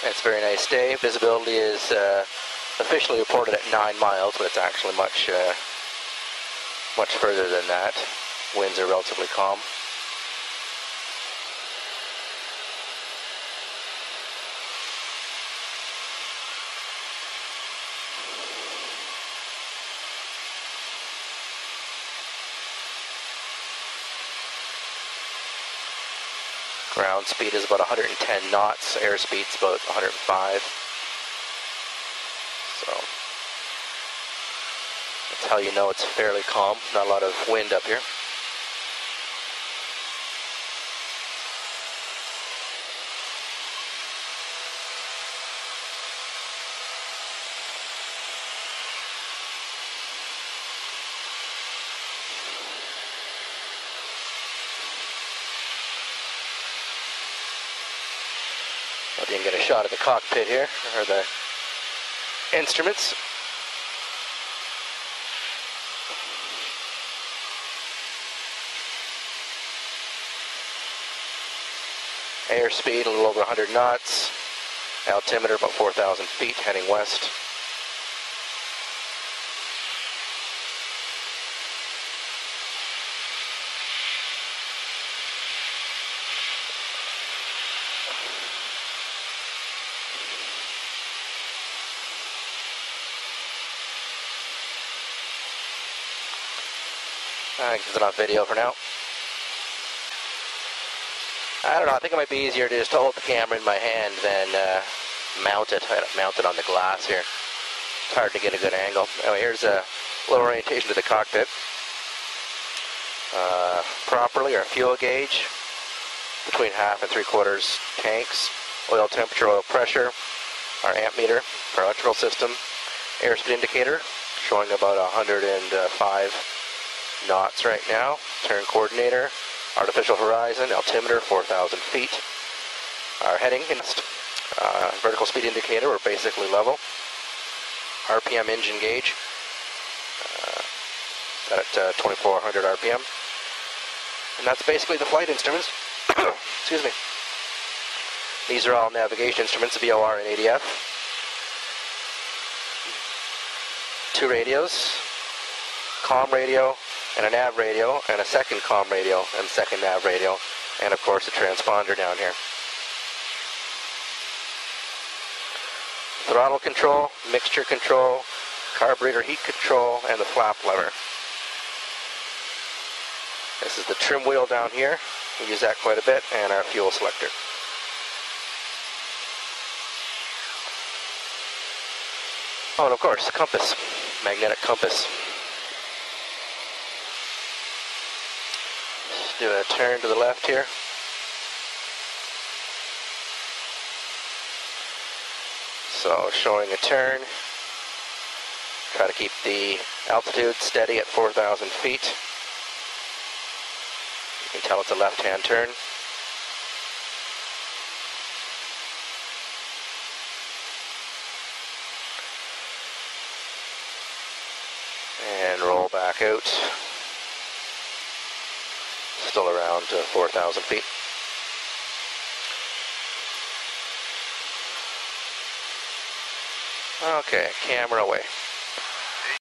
It's a very nice day. Visibility is officially reported at 9 miles, but it's actually much further than that. Winds are relatively calm. Ground speed is about 110 knots, airspeed's about 105. So that's how you know it's fairly calm, not a lot of wind up here. If you can get a shot of the cockpit here, or the instruments. Airspeed a little over 100 knots. Altimeter about 4,000 feet heading west. I think it's enough video for now. I don't know, I think it might be easier to just hold the camera in my hand than mount it. I got it mounted on the glass here. It's hard to get a good angle. Anyway, here's a little orientation to the cockpit. Properly, our fuel gauge, between 1/2 and 3/4 tanks. Oil temperature, oil pressure. Our amp meter, our electrical system. Airspeed indicator, showing about 105 knots right now. Turn coordinator, artificial horizon, altimeter 4,000 feet. Our heading, vertical speed indicator, we're basically level. RPM engine gauge, at 2,400 RPM. And that's basically the flight instruments. Excuse me. These are all navigation instruments, VOR and ADF. 2 radios, comm radio, and a nav radio, and a second comm radio, and second nav radio, and of course a transponder down here. Throttle control, mixture control, carburetor heat control, and the flap lever. This is the trim wheel down here. We use that quite a bit, and our fuel selector. Oh, and of course, compass, magnetic compass. Do a turn to the left here. So showing a turn. Try to keep the altitude steady at 4,000 feet. You can tell it's a left-hand turn. And roll back out. Still around 4,000 feet. Okay, camera away.